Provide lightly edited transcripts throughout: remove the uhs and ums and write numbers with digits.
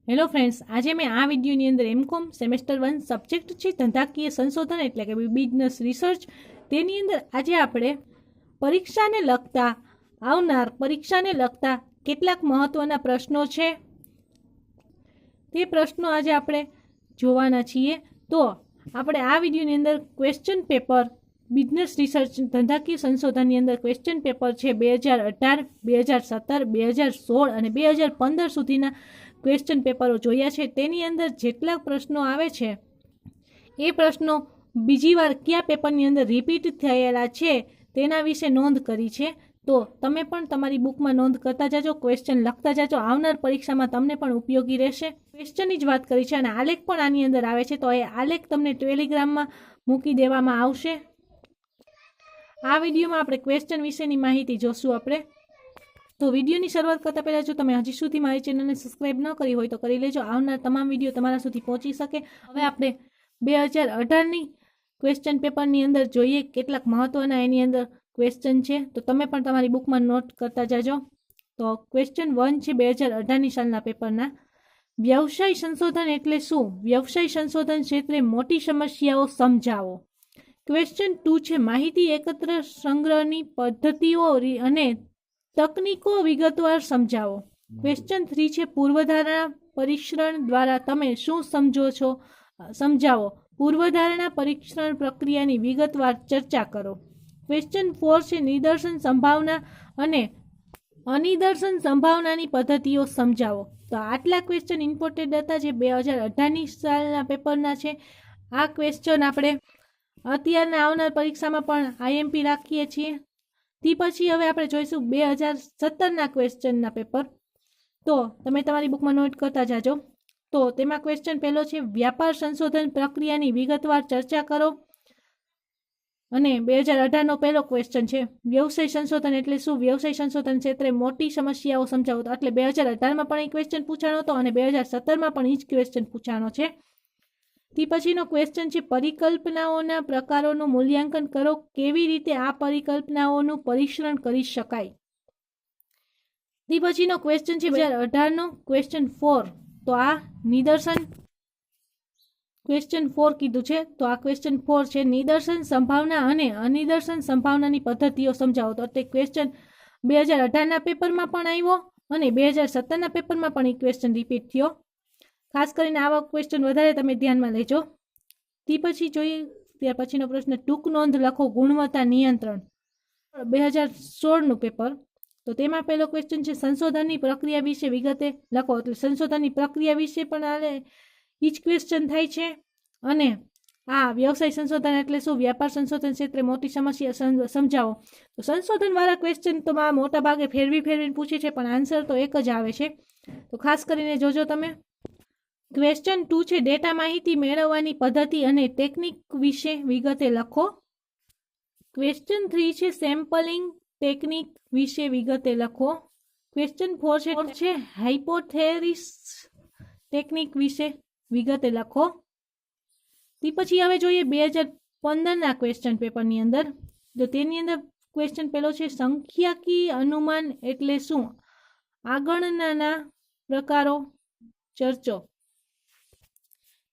Hello friends, આજે મેં આ વિડીયોની અંદર એમકોમ સેમેસ્ટર 1 સબ્જેક્ટ છે ધંધાકીય સંશોધન એટલે કે બિઝનેસ રિસર્ચ, તેની અંદર આજે આપણે પરીક્ષાને લગતા કેટલાક મહત્વના પ્રશ્નો છે તે પ્રશ્નો આજે આપણે જોવાના છીએ। તો આપણે આ વિડીયોની અંદર ક્વેશ્ચન પેપર બિઝનેસ રિસર્ચ ધંધાકીય સંશોધનની અંદર ક્વેશ્ચન પેપર છે 2018, 2017, 2016 અને 2015 સુધીના ક્વેશ્ચન પેપરો જોયા છે। તેની અંદર જેટલા પ્રશ્નો આવે છે એ પ્રશ્નો બીજી વાર કયા પેપરની અંદર રિપીટ થયેલા છે તેના વિશે નોંધ કરી છે। તો તમે પણ તમારી બુકમાં નોંધ કરતા જાજો, ક્વેશ્ચન લખતા જાજો, આવનાર પરીક્ષામાં તમને પણ ઉપયોગી રહેશે। ક્વેશ્ચનની જ વાત કરી છે અને આલેખ પણ આની અંદર આવે છે, તો એ આલેખ તમને ટેલિગ્રામમાં મૂકી દેવામાં આવશે। આ વિડીયોમાં આપણે ક્વેશ્ચન વિશેની માહિતી જોશું આપણે। તો વિડીયોની શરૂઆત કરતાં પહેલાં જો તમે હજી સુધી મારી ચેનલને સબસ્ક્રાઈબ ન કરી હોય તો કરી લેજો, આવનાર તમામ વિડીયો તમારા સુધી પહોંચી શકે। હવે આપણે 2018ની ક્વેશ્ચન પેપરની અંદર જોઈએ કેટલાક મહત્વના એની અંદર ક્વેશ્ચન છે, તો તમે પણ તમારી બુકમાં નોટ કરતા જાજો। તો ક્વેશ્ચન 1 છે 2018ની સાલના પેપરના, વ્યવસાય સંશોધન એટલે શું? વ્યવસાય સંશોધન ક્ષેત્રે મોટી સમસ્યાઓ સમજાવો। ક્વેશ્ચન 2 છે માહિતી એકત્ર સંગ્રહની પદ્ધતિઓ અને તકનીકો વિગતવાર સમજાવો। ક્વેશ્ચન 3 છે પૂર્વધારણા પરીક્ષણ દ્વારા તમે શું સમજો છો સમજાવો। પૂર્વધારણા પરીક્ષણ પ્રક્રિયાની વિગતવાર ચર્ચા કરો। ક્વેશ્ચન 4 છે નિદર્શન સંભાવના અને અનિદર્શન સંભાવનાની પદ્ધતિઓ સમજાવો। તો આટલા ક્વેશ્ચન ઇમ્પોર્ટન્ટ હતા જે 2018ની સાલના પેપરના છે। આ ક્વેશ્ચન આપણે અત્યારના આવનાર પરીક્ષામાં પણ આઈએમપી રાખીએ છીએ। તે પછી હવે આપણે જોઈશું 2017ના ક્વેશ્ચનના પેપર, તો તમે તમારી બુકમાં નોટ કરતા જાજો। તો તેમાં ક્વેશ્ચન પહેલો છે વ્યાપાર સંશોધન પ્રક્રિયાની વિગતવાર ચર્ચા કરો, અને 2018નો પહેલો ક્વેશ્ચન છે વ્યવસાય સંશોધન એટલે શું? વ્યવસાય સંશોધન ક્ષેત્રે મોટી સમસ્યાઓ સમજાવો। તો એટલે 2018માં પણ એ ક્વેશ્ચન પૂછાણો હતો અને 2017માં પણ એ જ ક્વેશ્ચન પૂછાણો છે। તે પછીનો ક્વેશ્ચન છે પરિકલ્પનાઓના પ્રકારોનું મૂલ્યાંકન કરો, કેવી રીતે આ પરિકલ્પનાઓનું પરીક્ષણ કરી શકાય। તે પછીનો ક્વેશ્ચન છે 2018નો ક્વેશ્ચન 4, તો આ નિદર્શન ક્વેશ્ચન 4 કીધું છે, તો આ ક્વેશ્ચન 4 છે નિદર્શન સંભાવના અને અનિદર્શન સંભાવનાની પદ્ધતિઓ સમજાવો। તો તે ક્વેશ્ચન 2018ના પેપરમાં પણ આવ્યો અને 2017ના પેપરમાં પણ એ ક્વેશ્ચન રિપીટ થયો, ખાસ કરીને આવા ક્વેશ્ચન વધારે તમે ધ્યાનમાં લેજો। તે પછી જોઈએ ત્યાર પછીનો પ્રશ્ન ટૂંક નોંધ લખો ગુણવત્તા નિયંત્રણ, 2016નું પેપર, તો તેમાં પહેલો ક્વેશ્ચન છે સંશોધનની પ્રક્રિયા વિશે વિગતે લખો। એટલે સંશોધનની પ્રક્રિયા વિશે પણ આલે એ જ ક્વેશ્ચન થાય છે। અને આ વ્યવસાય સંશોધન એટલે શું? વ્યાપાર સંશોધન ક્ષેત્રે મોટી સમસ્યા સમજાવો। તો સંશોધનવાળા ક્વેશ્ચન તો મોટા ભાગે ફેરવીને પૂછે છે, પણ આન્સર તો એક જ આવે છે, તો ખાસ કરીને જોજો તમે। ક્વેશ્ચન 2 છે ડેટા માહિતી મેળવવાની પદ્ધતિ અને ટેકનિક વિશે વિગતે લખો। ક્વેશ્ચન 3 છે સેમ્પલિંગ ટેકનિક વિશે વિગતે લખો। ક્વેશ્ચન 4 છે હાઇપોથેસિસ ટેકનિક વિશે વિગતે લખો। તે પછી હવે જોઈએ 2015ના ક્વેશ્ચન પેપરની અંદર, તો તેની અંદર ક્વેશ્ચન પહેલો છે સંખ્યાકીય અનુમાન એટલે શું? આગળના પ્રકારો ચર્ચો।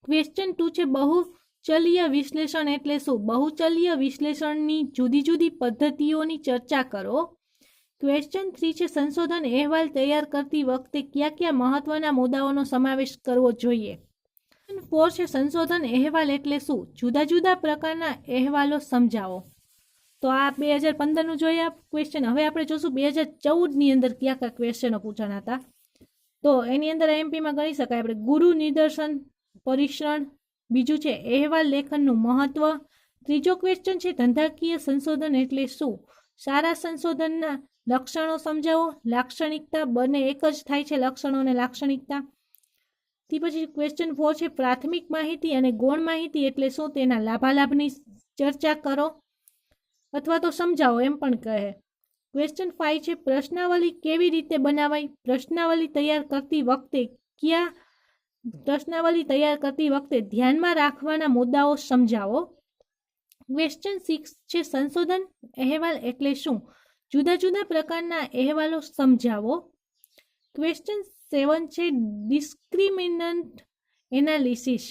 ક્વેશ્ચન 2 છે બહુચલીય વિશ્લેષણ એટલે શું? બહુચલીય વિશ્લેષણની જુદી જુદી પદ્ધતિઓની ચર્ચા કરો। ક્વેશ્ચન 3 છે સંશોધન અહેવાલ તૈયાર કરતી વખતે કયા મહત્વના મુદ્દાઓનો સમાવેશ કરવો જોઈએ। 4 છે સંશોધન અહેવાલ એટલે શું? જુદા જુદા પ્રકારના અહેવાલો સમજાવો। તો આ 2015નું જોયા ક્વેશ્ચન। હવે આપણે જોશું 2014ની અંદર કયા ક્વેશ્ચનો પૂછાણા હતા, તો એની અંદર એમપીમાં ગણી શકાય આપણે ગુરુ નિદર્શન પરીક્ષણ, બીજું છે અહેવાલ લેખનનું મહત્વ, ત્રીજો ક્વેશ્ચન છે ધંધાકીય સંશોધન એટલે શું? સારા સંશોધનના લક્ષણો સમજાવો। લાક્ષણિકતા બંને એક જ થાય છે, લક્ષણો અને લાક્ષણિકતા। તે પછી ક્વેશ્ચન 4 છે પ્રાથમિક માહિતી અને ગૌણ માહિતી એટલે શું? તેના લાભાલાભની ચર્ચા કરો અથવા તો સમજાવો એમ પણ કહે। ક્વેશ્ચન 5 છે પ્રશ્નાવલી કેવી રીતે બનાવાય? પ્રશ્નાવલી તૈયાર કરતી વખતે ધ્યાનમાં રાખવાના મુદ્દાઓ સમજાવો। ક્વેશ્ચન 6 છે સંશોધન અહેવાલ એટલે શું? જુદા જુદા પ્રકારના અહેવાલો સમજાવો। ક્વેશ્ચન 7 છે ડિસ્ક્રિમિનન્ટ એનાલિસિસ.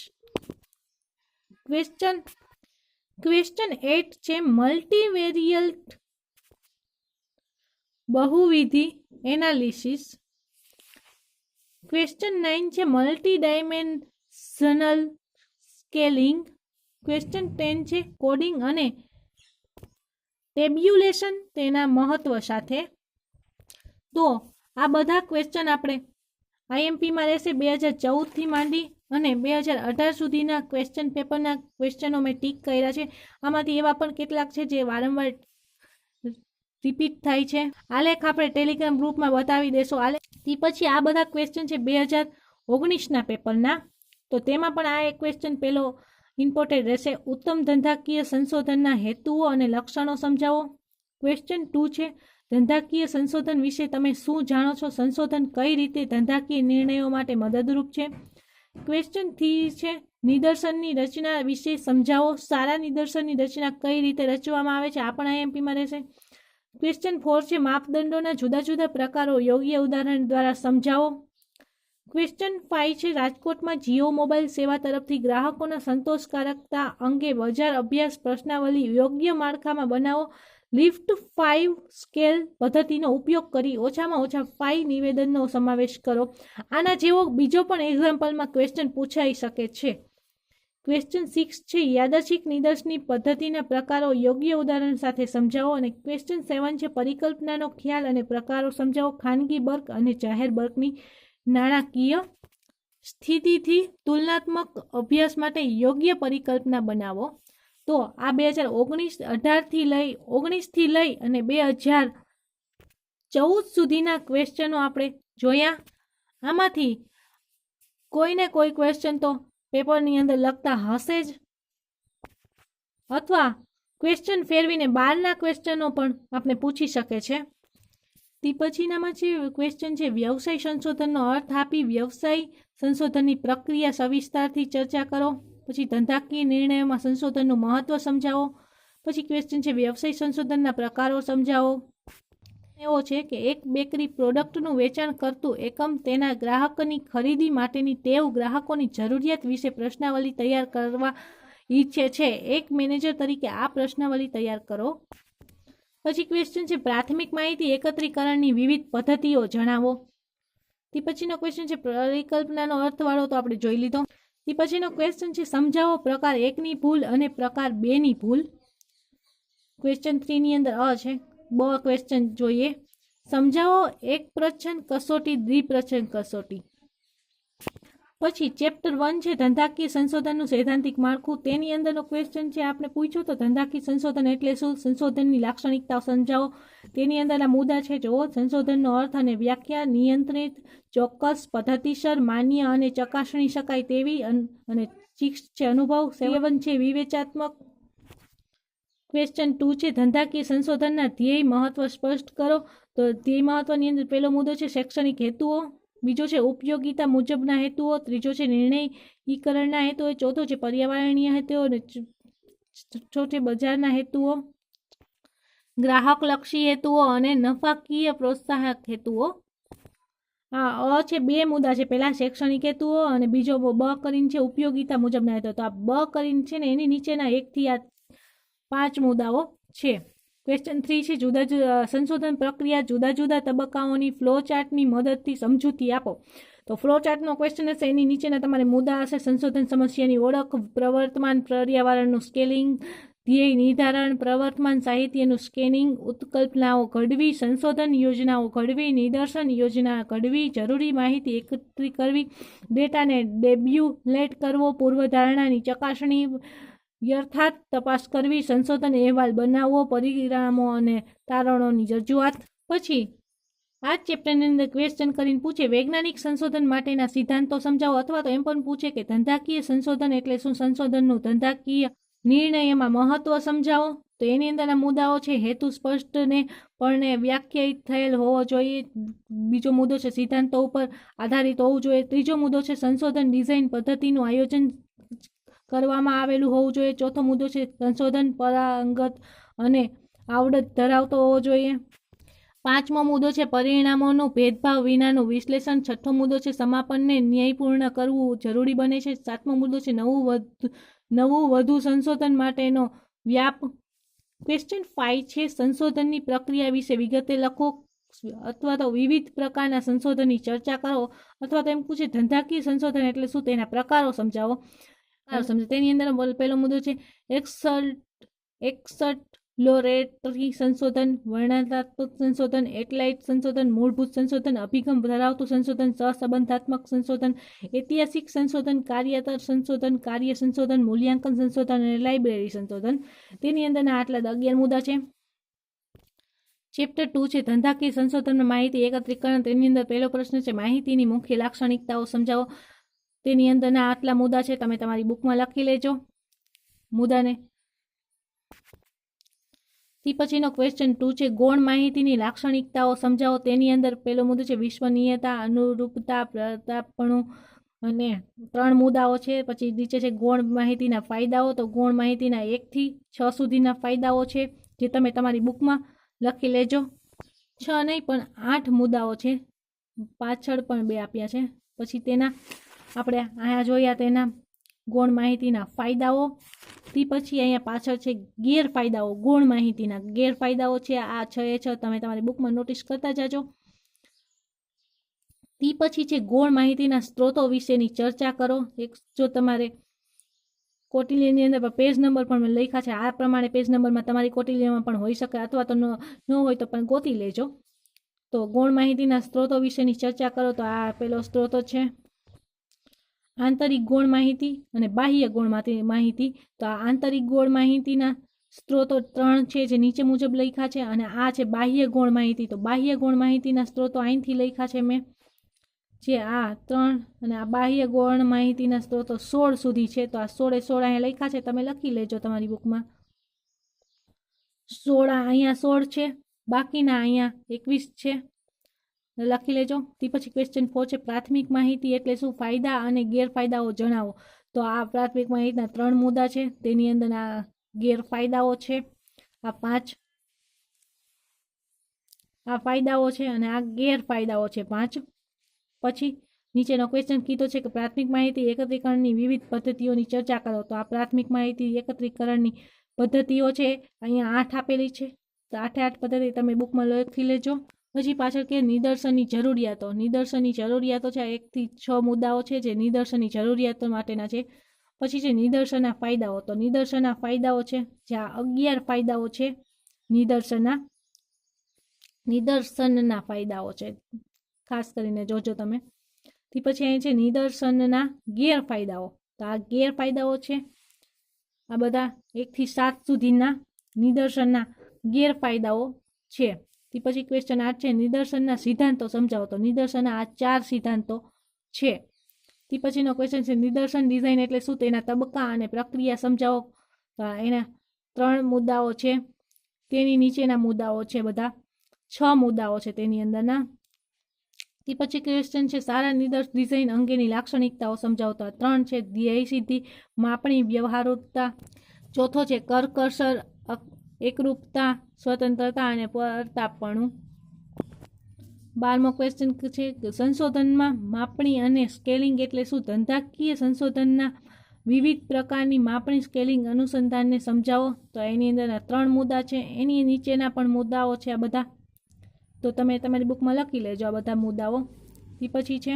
ક્વેશ્ચન 8 છે મલ્ટીવેરિયેટ બહુવિધિ એનાલિસિસ. ક્વેશ્ચન 9 છે મલ્ટી ડાયમેન્શનલ સ્કેલિંગ. ક્વેશ્ચન 10 છે કોડિંગ અને ટેબ્યુલેશન તેના મહત્વ સાથે. તો આ બધા ક્વેશ્ચન આપણે આઈએમપીમાં રહેશે 2014થી માંડી અને 2018 સુધીના ક્વેશ્ચન પેપરના ક્વેશ્ચનો મેં ટીક કર્યા છે. આમાંથી એવા પણ કેટલાક છે જે વારંવાર રિપીટ થાય છે. આલેખ આપણે ટેલિગ્રામ ગ્રુપમાં બતાવી દેશો. તે પછી આ બધા ક્વેશ્ચન છે 2019ના પેપરના. તો તેમાં પણ આ એક ક્વેશ્ચન પહેલો ઇમ્પોર્ટન્ટ રહેશે. ઉત્તમ ધંધાકીય સંશોધનના હેતુઓ અને લક્ષણો સમજાવો. ક્વેશ્ચન 2 છે ધંધાકીય સંશોધન વિશે તમે શું જાણો છો? સંશોધન કઈ રીતે ધંધાકીય નિર્ણયો માટે મદદરૂપ છે? ક્વેશ્ચન 3 છે નિદર્શનની રચના વિશે સમજાવો. સારા નિદર્શનની રચના કઈ રીતે રચવામાં આવે છે? આ પણ આઈએમપીમાં રહેશે. ક્વેશ્ચન 4 છે માપદંડોના જુદા જુદા પ્રકારો યોગ્ય ઉદાહરણ દ્વારા સમજાવો. ક્વેશ્ચન 5 છે રાજકોટમાં જીઓ મોબાઈલ સેવા તરફથી ગ્રાહકોના સંતોષકારકતા અંગે બજાર અભ્યાસ પ્રશ્નાવલી યોગ્ય માળખામાં બનાવો. લિફ્ટ 5 સ્કેલ પદ્ધતિનો ઉપયોગ કરી ઓછામાં ઓછા 5 નિવેદનનો સમાવેશ કરો. આના જેવો બીજો પણ એક્ઝામ્પલમાં ક્વેશ્ચન પૂછાઈ શકે છે. ક્વેશ્ચન 6 છે યાદચ્છિક નિદર્શનની પદ્ધતિના પ્રકારો યોગ્ય ઉદાહરણ સાથે સમજાવો. અને ક્વેશ્ચન 7 છે પરિકલ્પનાનો ખ્યાલ અને પ્રકારો સમજાવો. ખાનગી બર્ક અને જાહેર બર્કની નાણાકીય સ્થિતિથી તુલનાત્મક અભ્યાસ માટે યોગ્ય પરિકલ્પના બનાવો. તો આ 2019થી લઈ અને 2014 સુધીના ક્વેશ્ચનો આપણે જોયા. આમાંથી કોઈને કોઈ ક્વેશ્ચન તો પેપરની અંદર લખતા હશે જ, અથવા ક્વેશ્ચન ફેરવીને બહારના ક્વેશ્ચનો પણ આપણે પૂછી શકે છે. તે પછીનામાં છે ક્વેશ્ચન છે વ્યવસાય સંશોધનનો અર્થ આપી વ્યવસાય સંશોધનની પ્રક્રિયા સવિસ્તારથી ચર્ચા કરો. પછી ધંધાકીય નિર્ણયોમાં સંશોધનનું મહત્વ સમજાવો. પછી ક્વેશ્ચન છે વ્યવસાય સંશોધનના પ્રકારો સમજાવો. એવો છે કે એક બેકરી પ્રોડક્ટનું વેચાણ કરતું એકમ તેના ગ્રાહકની ખરીદી માટેની ટેવ ગ્રાહકોની જરૂરિયાત વિશે પ્રશ્નાવલી તૈયાર કરવા ઈચ્છે છે. એક મેનેજર તરીકે આ પ્રશ્નાવલી તૈયાર કરો. પછી ક્વેશ્ચન છે પ્રાથમિક માહિતી એકત્રીકરણની વિવિધ પદ્ધતિઓ જણાવો. તે પછીનો ક્વેશ્ચન છે પરિકલ્પનાનો અર્થવાળો તો આપણે જોઈ લીધો. તે પછીનો ક્વેશ્ચન છે સમજાવો પ્રકાર 1ની ભૂલ અને પ્રકાર 2ની ભૂલ. ક્વેશ્ચન 3ની અંદર છે બ ક્વેશ્ચન જોઈએ. સમજાવો એક પ્રચ્છન્ન કસોટી દ્વિપ્રચ્છન્ન કસોટી. પછી ચેપ્ટર 1 છે ધંધાકીય સંશોધનનું સૈદ્ધાંતિક માળખું. તેની અંદરનો ક્વેશ્ચન છે આપણે પૂછ્યો તો ધંધાકીય સંશોધન એટલે શું? સંશોધનની લાક્ષણિકતાઓ સમજાવો. તેની અંદરના મુદ્દા છે જુઓ. સંશોધનનો અર્થ અને વ્યાખ્યા નિયંત્રિત, ચોક્કસ, પદ્ધતિસર, માન્ય અને ચકાસણી શકાય તેવી. અને 6 છે અનુભવ. 7 છે વિવેચનાત્મક. ક્વેશ્ચન 2 છે ધંધાકીય સંશોધનના ધ્યેય મહત્વ સ્પષ્ટ કરો. તો ધ્યેય મહત્વની અંદર પહેલો મુદ્દો છે શૈક્ષણિક હેતુઓ. બીજો છે ઉપયોગિતા મુજબના હેતુઓ. ત્રીજો છે નિર્ણયીકરણના હેતુઓ. ચોથો છે પર્યાવરણીય હેતુઓ. અને છઠ્ઠો છે બજારના હેતુઓ, ગ્રાહકલક્ષી હેતુઓ અને નફાકીય પ્રોત્સાહક હેતુઓ. આ છે 2 મુદ્દા છે. પહેલા શૈક્ષણિક હેતુઓ અને બીજો બ કરીને છે ઉપયોગિતા મુજબના હેતુઓ. તો આ બ કરીને છે ને એની નીચેના 1 થી 5 મુદ્દાઓ છે. ક્વેશ્ચન 3 છે જુદા જુદા સંશોધન પ્રક્રિયા જુદા જુદા તબક્કાઓની ફ્લો ચાર્ટની મદદથી સમજૂતી આપો. તો ફ્લો ચાર્ટનો ક્વેશ્ચન હશે. એની નીચેના તમારે મુદ્દા હશે. સંશોધન સમસ્યાની ઓળખ, પ્રવર્તમાન પર્યાવરણનું સ્કેલિંગ, ધ્યેય નિર્ધારણ, પ્રવર્તમાન સાહિત્યનું સ્કેનિંગ, ઉત્કલ્પનાઓ ઘડવી, સંશોધન યોજનાઓ ઘડવી, નિદર્શન યોજના ઘડવી, જરૂરી માહિતી એકત્રિત કરવી, ડેટાને ટેબ્યુલેટ કરવો, પૂર્વધારણાની ચકાસણી યથાર્થ તપાસ કરવી, સંશોધન અહેવાલ બનાવવો, પરિણામો અને તારણોની રજૂઆત. પછી આ ચેપ્ટરની અંદર ક્વેશ્ચન કરીને પૂછે વૈજ્ઞાનિક સંશોધન માટેના સિદ્ધાંતો સમજાવો. અથવા તો એમ પણ પૂછે કે ધંધાકીય સંશોધન એટલે શું? સંશોધનનું ધંધાકીય નિર્ણયમાં મહત્વ સમજાવો. તો એની અંદરના મુદ્દાઓ છે હેતુ સ્પષ્ટને પણ વ્યાખ્યાયિત થયેલ હોવો જોઈએ. બીજો મુદ્દો છે સિદ્ધાંતો ઉપર આધારિત હોવું જોઈએ. ત્રીજો મુદ્દો છે સંશોધન ડિઝાઇન પદ્ધતિનું આયોજન કરવામાં આવેલું હોવું જોઈએ. ચોથો મુદ્દો છે સંશોધન પારંગત અને આવડત ધરાવતો હોવો જોઈએ. પાંચમો મુદ્દો છે પરિણામોનું ભેદભાવ વિનાનું વિશ્લેષણ. છઠ્ઠો મુદ્દો છે સમાપનને ન્યાયપૂર્ણ કરવું જરૂરી બને છે. સાતમો મુદ્દો છે નવું વધુ સંશોધન માટેનો વ્યાપ. ક્વેશ્ચન 5 છે સંશોધનની પ્રક્રિયા વિશે વિગતે લખો અથવા તો વિવિધ પ્રકારના સંશોધનની ચર્ચા કરો, અથવા તો એમ પૂછે ધંધાકીય સંશોધન એટલે શું તેના પ્રકારો સમજાવો. તેની અંદર પહેલો મુદ્દો છે એક્સપ્લોરેટરી સંશોધન, વર્ણનાત્મક સંશોધન, એપ્લાઇડ સંશોધન, મૂળભૂત સંશોધન, અભિગમ ધરાવતું સંશોધન, સહસંબંધાત્મક સંશોધન, ઐતિહાસિક સંશોધન, કાર્યાતર સંશોધન, કાર્ય સંશોધન, મૂલ્યાંકન સંશોધન અને લાઇબ્રેરી સંશોધન. તેની અંદરના આટલા 11 મુદ્દા છે. ચેપ્ટર 2 છે ધંધાકીય સંશોધનમાં માહિતી એકત્રીકરણ. તેની અંદર પહેલો પ્રશ્ન છે માહિતીની મુખ્ય લાક્ષણિકતાઓ સમજાવો. તેની અંદરના આટલા મુદ્દા છે, તમે તમારી બુકમાં લખી લેજો મુદ્દાને. તે પછીનો ક્વેશ્ચન 2 છે ગૌણ માહિતીની લાક્ષણિકતાઓ સમજાવો. તેની અંદર પહેલો મુદ્દો છે વિશ્વનીયતા, અનુરૂપતા, પ્રતાપણું અને 3 મુદ્દાઓ છે. પછી નીચે છે ગૌણ માહિતીના ફાયદાઓ. તો ગૌણ માહિતીના 1 થી 6 સુધીના ફાયદાઓ છે, જે તમે તમારી બુકમાં લખી લેજો. 6 નહીં પણ 8 મુદ્દાઓ છે, પાછળ પણ 2 આપ્યા છે. પછી તેના આપણે અહીંયા જોયા તેના ગૌણ માહિતીના ફાયદાઓ. તે પછી અહીંયા પાછળ છે ગેરફાયદાઓ. ગૌણ માહિતીના ગેરફાયદાઓ છે આ 6 એ 6, તમે તમારી બુકમાં નોટિસ કરતા જાજો. તે પછી છે ગૌણ માહિતીના સ્ત્રોતો વિશેની ચર્ચા કરો. જો તમારે કોટિલિયનની અંદર પેજ નંબર પણ લખ્યા છે, આ પ્રમાણે પેજ નંબરમાં તમારી કોટિલિયનમાં પણ હોઈ શકે, અથવા તો ન હોય તો પણ ગોતી લેજો. તો ગૌણ માહિતીના સ્ત્રોતો વિશેની ચર્ચા કરો. તો આ પેલો સ્ત્રોતો છે આંતરિક ગૌણ માહિતી અને બાહ્ય ગૌણ માહિતી. તો આ આંતરિક ગૌણ માહિતીના સ્ત્રોતો 3 છે, જે નીચે મુજબ લખ્યા છે, અને આ છે બાહ્ય ગૌણ માહિતી. તો બાહ્ય ગૌણ માહિતીના સ્ત્રોતો અહીંથી લખ્યા છે મેં, જે આ 3, અને આ બાહ્ય ગૌણ માહિતીના સ્ત્રોતો 16 સુધી છે. તો આ 16 એ 16 અહીંયા લખ્યા છે, તમે લખી લેજો તમારી બુકમાં. 16 અહીંયા 16 છે, બાકીના અહીંયા 21 છે, લખી લેજો. તે પછી ક્વેશ્ચન 4 છે પ્રાથમિક માહિતી એટલે શું, ફાયદા અને ગેરફાયદાઓ જણાવો. તો આ પ્રાથમિક માહિતીના 3 મુદ્દા છે, તેની અંદર આ ગેરફાયદાઓ છે, આ 5 આ ફાયદાઓ છે, અને આ ગેરફાયદાઓ છે 5. પછી નીચેનો ક્વેશ્ચન કીધો છે કે પ્રાથમિક માહિતી એકત્રીકરણની વિવિધ પદ્ધતિઓની ચર્ચા કરો. તો આ પ્રાથમિક માહિતી એકત્રીકરણની પદ્ધતિઓ છે, અહીંયા 8 આપેલી છે. તો 8 પદ્ધતિ તમે બુકમાં લખી લેજો. પછી પાછળ કે નિદર્શનની જરૂરિયાતો. નિદર્શનની જરૂરિયાતો છે 1 થી 6 મુદ્દાઓ છે, જે નિદર્શનની જરૂરિયાતો માટેના છે. પછી છે નિદર્શનના ફાયદાઓ. તો નિદર્શનના ફાયદાઓ છે, જ્યાં 11 ફાયદાઓ છે નિદર્શનના ફાયદાઓ છે, ખાસ કરીને જોજો તમે. તે પછી અહીં છે નિદર્શનના ગેરફાયદાઓ. તો આ ગેરફાયદાઓ છે, આ બધા 1 થી 7 સુધીના નિદર્શનના ગેરફાયદાઓ છે. તે પછી ક્વેશ્ચન 8 છે નિદર્શનના સિદ્ધાંતો સમજાવો. તો નિદર્શનના આ 4 સિદ્ધાંતો છે. તે પછીનો ક્વેશ્ચન છે નિદર્શન ડિઝાઇન એટલે શું, તેના તબક્કા અને પ્રક્રિયા સમજાવો. તો એના 3 મુદ્દાઓ છે. તેની નીચેના મુદ્દાઓ છે, બધા 6 મુદ્દાઓ છે તેની અંદરના. તે પછી ક્વેશ્ચન છે સારા નિદર્શ ડિઝાઇન અંગેની લાક્ષણિકતાઓ સમજાવતા. 3 છે ધ્યેય સિદ્ધિ, માપણી, વ્યવહારુતા. ચોથો છે કરકસર, એકરૂપતા, સ્વતંત્રતા અને પ્રતાપણું. 12મો ક્વેશ્ચન છે સંશોધનમાં માપણી અને સ્કેલિંગ એટલે શું. ધંધાકીય સંશોધનના વિવિધ પ્રકારની માપણી, સ્કેલિંગ, અનુસંધાનને સમજાવો. તો એની અંદરના 3 મુદ્દા છે, એની નીચેના પણ મુદ્દાઓ છે આ બધા. તો તમે તમારી બુકમાં લખી લેજો આ બધા મુદ્દાઓ. તે પછી છે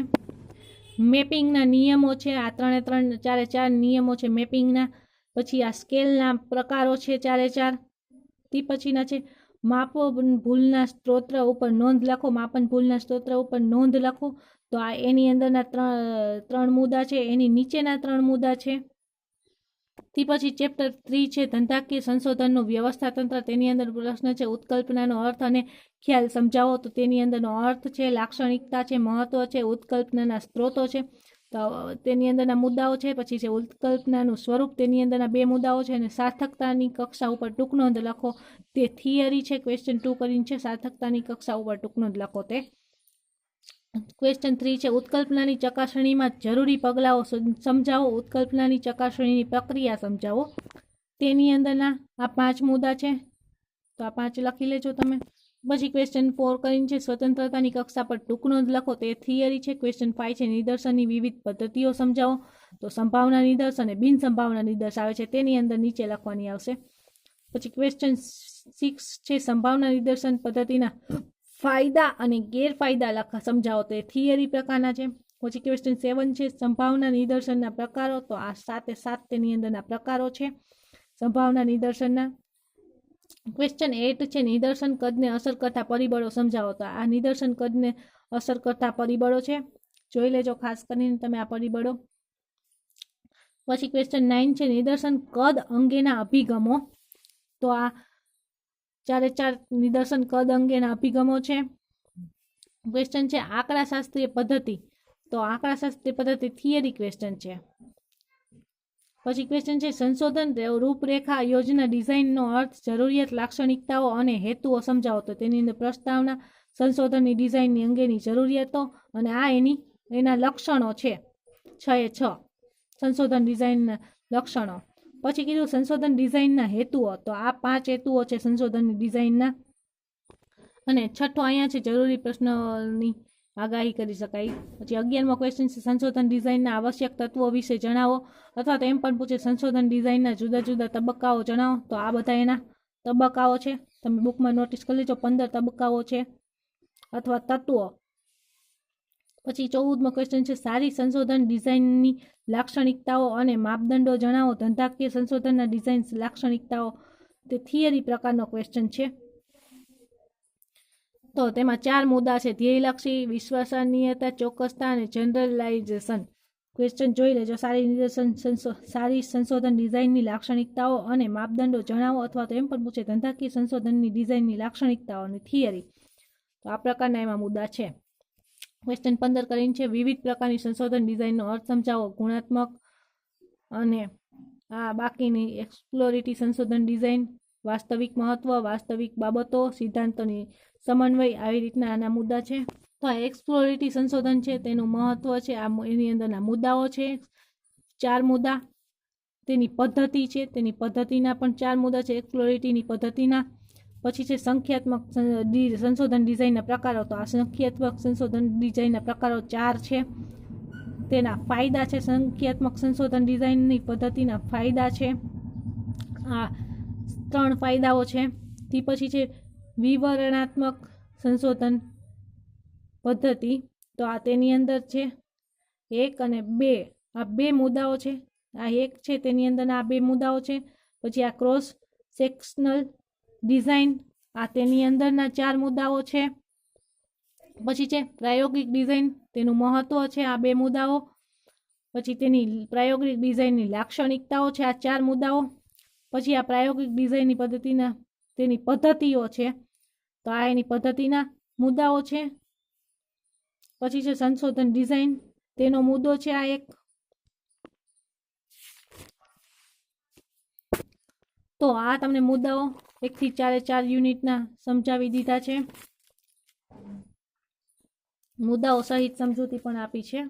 મેપિંગના નિયમો છે, આ 4 નિયમો છે મેપિંગના. પછી આ સ્કેલના પ્રકારો છે 4. તે પછીના છે માપન ભૂલના સ્ત્રોત ઉપર નોંધ લખો. માપન ભૂલના સ્ત્રોત ઉપર નોંધ લખો. તો આ એની અંદરના 3 મુદ્દા છે, એની નીચેના 3 મુદ્દા છે. તે પછી ચેપ્ટર 3 છે ધંધાકીય સંશોધનનું વ્યવસ્થા તંત્ર. તેની અંદર પ્રશ્ન છે ઉત્કલ્પનાનો અર્થ અને ખ્યાલ સમજાવો. તો તેની અંદરનો અર્થ છે, લાક્ષણિકતા છે, મહત્વ છે, ઉત્કલ્પનાના સ્ત્રોતો છે, તો તેની અંદરના મુદ્દાઓ છે. પછી છે ઉત્કલ્પનાનું સ્વરૂપ, તેની અંદરના 2 મુદ્દાઓ છે, અને સાર્થકતાની કક્ષા ઉપર ટૂંક નોંધ લખો. તે થિયરી છે, ક્વેશ્ચન 2 કરીને છે સાર્થકતાની કક્ષા ઉપર ટૂંક નોંધ લખો. તે ક્વેશ્ચન 3 છે ઉત્કલ્પનાની ચકાસણીમાં જરૂરી પગલાઓ સમજાવો. ઉત્કલ્પનાની ચકાસણીની પ્રક્રિયા સમજાવો. તેની અંદરના આ 5 મુદ્દા છે, તો આ 5 લખી લેજો તમે પછી ક્વેશ્ચન 4 કરીને છે સ્વતંત્રતાની કક્ષા પર ટૂંક નોંધ લખો, તે થિયરી છે. ક્વેશ્ચન 5 છે નિદર્શનની વિવિધ પદ્ધતિઓ સમજાવો, તો સંભાવના નિદર્શ અને બિન સંભાવના નિદર્શ આવે છે, તેની અંદર નીચે લખવાની આવશે. પછી ક્વેશ્ચન 6 છે સંભાવના નિદર્શન પદ્ધતિના ફાયદા અને ગેરફાયદા સમજાવો, તે થિયરી પ્રકારના છે. પછી ક્વેશ્ચન 7 છે સંભાવના નિદર્શનના પ્રકારો, તો આ 7 તેની અંદરના પ્રકારો છે સંભાવના નિદર્શનના. ક્વેશ્ચન 8 છે નિદર્શન કદને અસર કરતા પરિબળો સમજાવો, તો આ નિદર્શન કદને અસર કરતા પરિબળો છે, જોઈ લેજો ખાસ કરીને તમે આ પરિબળો. પછી ક્વેશ્ચન 9 છે નિદર્શન કદ અંગેના અભિગમો, તો આ 4 નિદર્શન કદ અંગેના અભિગમો છે. ક્વેશ્ચન છે આંકડાશાસ્ત્રીય પદ્ધતિ, તો આંકડાશાસ્ત્રીય પદ્ધતિ થિયરી ક્વેશ્ચન છે. પછી ક્વેશ્ચન છે સંશોધન રૂપરેખા યોજના ડિઝાઇનનો અર્થ, જરૂરિયાત, લાક્ષણિકતાઓ અને હેતુઓ સમજાવો, તો તેની અંદર પ્રસ્તાવના, સંશોધનની ડિઝાઇનની અંગેની જરૂરિયાતો અને આ એના લક્ષણો છે 6 સંશોધન ડિઝાઇનના લક્ષણો. પછી કીધું સંશોધન ડિઝાઇનના હેતુઓ, તો આ 5 હેતુઓ છે સંશોધનની ડિઝાઇનના. અને 6 અહીંયા છે જરૂરી પ્રશ્નની આગાહી કરી શકાય. પછી 11મો ક્વેશ્ચન છે સંશોધન ડિઝાઇનના આવશ્યક તત્વો વિશે જણાવો, અથવા તો એમ પણ પૂછે સંશોધન ડિઝાઇનના જુદા જુદા તબક્કાઓ જણાવો, તો આ બધા એના તબક્કાઓ છે, તમે બુકમાં નોટિસ કરી લેજો 15 તબક્કાઓ છે અથવા તત્વો. પછી 14મો ક્વેશ્ચન છે સારી સંશોધન ડિઝાઇનની લાક્ષણિકતાઓ અને માપદંડો જણાવો, ધંધાકીય સંશોધનના ડિઝાઇન લાક્ષણિકતાઓ, તે થિયરી પ્રકારનો ક્વેશ્ચન છે. તો તેમાં 4 મુદ્દા છે ધ્યેયલક્ષી, વિશ્વસનીયતા, ચોક્કસતા અને જનરલાઇઝેશન. ક્વેશ્ચન જોઈ લેજો સારી સંશોધન ડિઝાઇનની લાક્ષણિકતાઓ અને માપદંડો જણાવો, અથવા તો એમ પણ પૂછે ધંધાકીય સંશોધનની ડિઝાઇનની લાક્ષણિકતાઓ અને થિયરી, તો આ પ્રકારના એમાં મુદ્દા છે. ક્વેશ્ચન 15 કરીને છે વિવિધ પ્રકારની સંશોધન ડિઝાઇનનો અર્થ સમજાવો, ગુણાત્મક અને આ બાકીની એક્સપ્લોરેટરી સંશોધન ડિઝાઇન, વાસ્તવિક મહત્વ, વાસ્તવિક બાબતો, સિદ્ધાંતોની સમન્વય, આવી રીતના આના મુદ્દા છે. તો આ એક્સપ્લોરેટરી સંશોધન છે તેનું મહત્વ છે, આ એની અંદરના મુદ્દાઓ છે 4 મુદ્દા. તેની પદ્ધતિ છે, તેની પદ્ધતિના પણ 4 મુદ્દા છે એક્સપ્લોરેટરીની પદ્ધતિના. પછી છે સંખ્યાત્મક સંશોધન ડિઝાઇનના પ્રકારો, તો આ સંખ્યાત્મક સંશોધન ડિઝાઇનના પ્રકારો 4 છે. તેના ફાયદા છે, સંખ્યાત્મક સંશોધન ડિઝાઇનની પદ્ધતિના ફાયદા છે, આ 3 ફાયદાઓ છે. તે પછી છે વિવરણાત્મક સંશોધન પદ્ધતિ, તો આ તેની અંદર છે 1 અને 2, આ 2 મુદ્દાઓ છે. આ 1 છે તેની અંદરના આ 2 મુદ્દાઓ છે. પછી આ ક્રોસ સેક્શનલ ડિઝાઇન, આ તેની અંદરના 4 મુદ્દાઓ છે. પછી છે પ્રાયોગિક ડિઝાઇન, તેનું મહત્વ છે આ 2 મુદ્દાઓ. પછી તેની પ્રાયોગિક ડિઝાઇનની લાક્ષણિકતાઓ છે આ 4 મુદ્દાઓ. પછી આ પ્રાયોગિક ડિઝાઇનની પદ્ધતિના તેની પદ્ધતિઓ છે, તો આ એની પદ્ધતિના મુદ્દાઓ છે. પછી છે સંશોધન ડિઝાઇન, તેનો મુદ્દો છે આ 1. તો આ તમને મુદ્દાઓ 1 થી 4 યુનિટના સમજાવી દીધા છે, મુદ્દાઓ સહિત સમજૂતી પણ આપી છે.